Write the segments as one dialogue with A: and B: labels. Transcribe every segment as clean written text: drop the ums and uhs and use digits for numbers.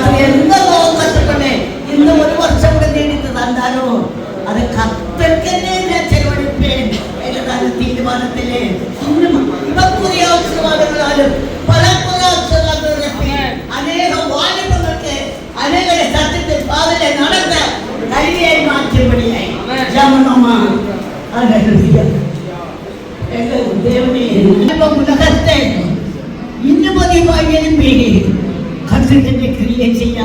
A: രാത്രി എന്തെല്ലോ കഷ്ടപ്പെട്ട് ഇന്ന് ഒരു വർഷം കൂടെ നേടിട്ട് തന്നാലോ അത് കത്തൽക്കന്നെ ഞാൻ ചെലവഴിപ്പേൻ എന്നതാണ് തീരുമാനത്തില്. പുതിയ ഔഷധവാദങ്ങളാലും പല പുതിയ ഔഷധവാദങ്ങളൊക്കെ അനേകം വാലിബങ്ങൾക്ക് അനേകം സത്യത്തിൽ പാതലെ നടന്ന കഴിയായി മാറ്റിയപടിയായി ഉലകത്തെ ഇന്ന് പതിവായി എലുമ്പി கர்த்தருடைய கிரியை செய்ய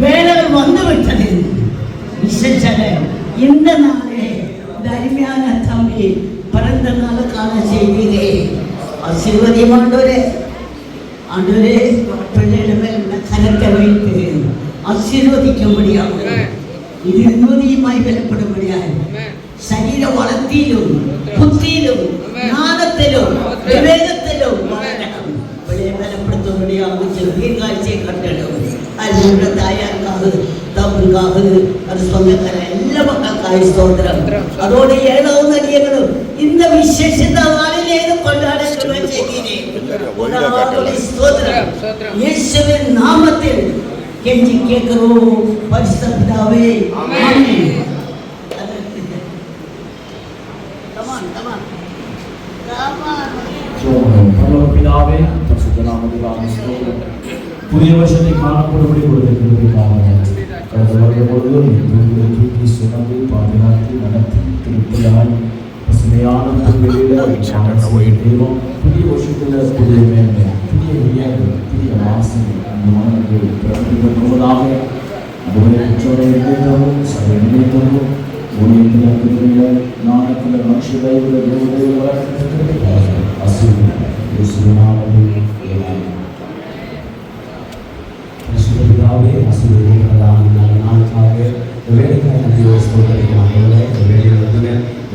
A: வேலைகள் வந்துவிட்டது. விசேஷால இந்த நாளே இந்த அருமையான தம்பி பிறந்த நாளுக்கான செய்தியே ஆசீர்வாதம் ஆண்டவரே. ஆண்டவரே பிள்ளைகளை மேல் கரத்தை வைத்து ஆசீர்வதிக்க முடியாது. இது நிம்மதியுமாய் வெளிப்படும்படியாக சரீர வளத்திலும் புத்தியிலும் ஞானத்திலும் விவேகத்திலும் வளரணும். பலப்படுத்தும்படியாக தீர்க்காட்சியை கட்டணும். അതിലൂടെ തായാർക്കാവ് തമ്മുകാവ് അത് സ്വന്തക്കാര എല്ലാ മക്കൾക്കായി സ്തോത്രം. അതോടെ ഏഴാവുന്ന അടിയങ്ങളും இந்த വിശേഷ നാളിലേത് കൊണ്ടാടുന്ന സ്തോത്രം യേശുവിൻ നാമത്തിൽ കെഞ്ചി കേൾக்கிறோம் പരിശുദ്ധ പിതാവേ. ആമേൻ.
B: പിതാവേ പരിശുദ്ധ നാമത്തിൽ സ്തോത്രം. പുതിയ വർഷത്തെ കാണപ്പെടുമ്പടി പാതിരാത്രി നടത്തി തിരുത്തലായി പசுமையான ദൈവം പുതിയ വർഷത്തിലെ പുതിയ മേന്മ പുതിയ വിജയങ്ങൾ പുതിയ വാസങ്ങൾ பிறந்ததாக அதுவரை உச்சோட எண்ணேற்றமும் சபை எண்ணேற்றமும் ஊழியத்தில் நாணத்தில் மனுஷதைவில் தேவதையில் பிதாவே ஆசீர்வதிக்கிறதான நல்ல நாளுக்காக இந்த வேலைக்காக நன்றியோடு ஸ்தோத்திரிக்கிறேன். இந்த வேலையில் வந்து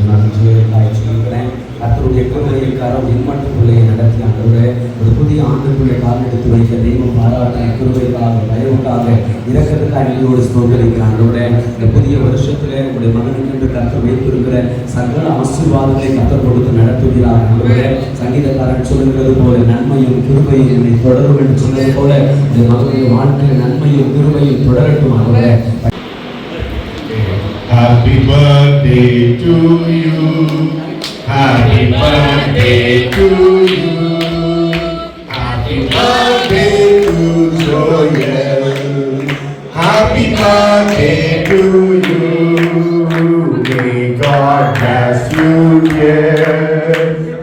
B: நான் சொல்லிக்கிறேன். கர்த்தருடைய கிருபையின் கரம் இம்மட்டுக்குள்ளே நடத்தி ஆண்டவரே ஒரு புதிய ஆண்டுக்குள்ளே கால் எடுத்து வைக்க தெய்வம் பாராட்ட கிருபைக்காக தயவுக்காக இரக்கத்துக்காக நன்றியோடு ஸ்தோத்திரிக்கிறேன். ஆண்டவரே இந்த புதிய வருஷத்திலே உங்களுடைய மகனுக்கு என்று கர்த்தர் வைத்திருக்கிற சகல ஆசீர்வாதத்தை கர்த்தர் கொடுத்து நடத்துகிறார். ஆண்டவரே சங்கீதக்காரன் சொல்லுகிறது போல நன்மையும் கிருபையும் என்னை தொடரும் என்று சொன்னது போல இந்த மகனுடைய வாழ்க்கையில் நன்மையும் கிருபையும் தொடரட்டும். ஆண்டவரே
C: Happy birthday to you. Happy birthday to you. Happy birthday to Joel. Happy birthday to you. May God bless you, dear.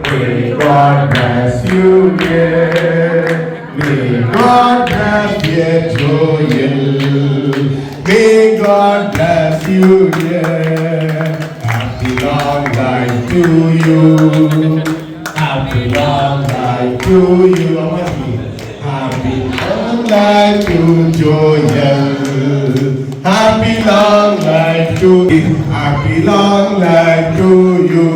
C: May God bless you, dear. May God bless you, Joel. May God bless you, dear. Happy long life to you. Happy long life to you. Happy long life to Joel. Happy long life to you. Happy long life to you.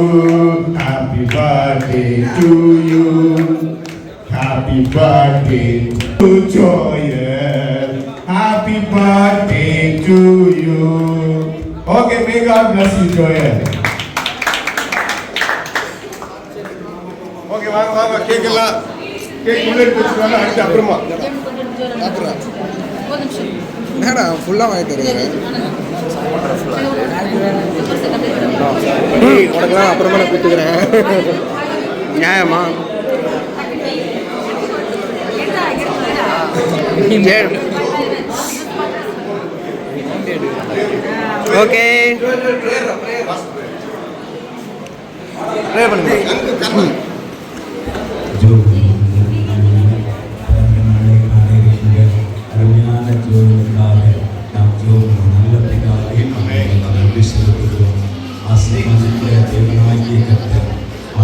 C: Happy birthday to you. Happy birthday to Joel. Happy birthday to you. Okay, may God bless you, Joel. Okay, வாங்க cake எல்லாம் cake உள்ள எடுத்துறாங்க. அடுத்து அப்புறமா
D: என்னடா ஃபுல்லா வாங்கி தருவீங்க? உனக்குலாம் அப்புறமா நான் கொடுத்துக்கிறேன். நியாயமா? ஓகே ப்ரே பண்ணுங்க.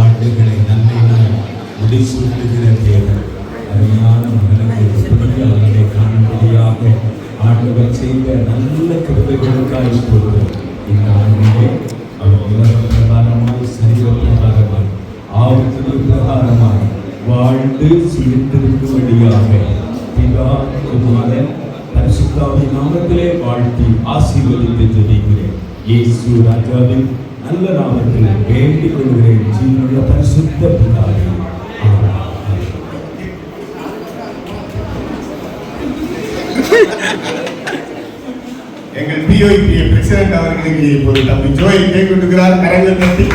B: ஆண்டுகளை நன்மையினால் முடிசூட்டுகிற தேவன் அருமையான மகனுக்கு அவர்களை காணும்படியாக ஆண்டவர் செய்த நல்ல கிருபைகளுக்காக ஸ்தோத்திரம். இந்த ஆண்டிலே அவர் உலக பிரகாரமாய் சரீர பிரகாரமாய் ஆவிக்குரிய பிரகாரமாய் வாழ்ந்து சிரித்திருக்கும்படியாக பிதா குமாரன் பரிசுத்தாவின் நாமத்திலே வாழ்த்தி ஆசீர்வதித்து ஜெபிக்கிறேன். இயேசு ராஜாவின் நல்ல நாமத்தில் வேண்டிக் கொள்கிறேன். ஜீவனுள்ள பரிசுத்த பிதாவே. ஆமென்.
C: எங்கள் பிஓபி பிரசிடென்ட் அவர்களுக்கு இப்போது தம்பி ஜோயை கேக் கொடுக்கிறார். கரங்கள் தட்டி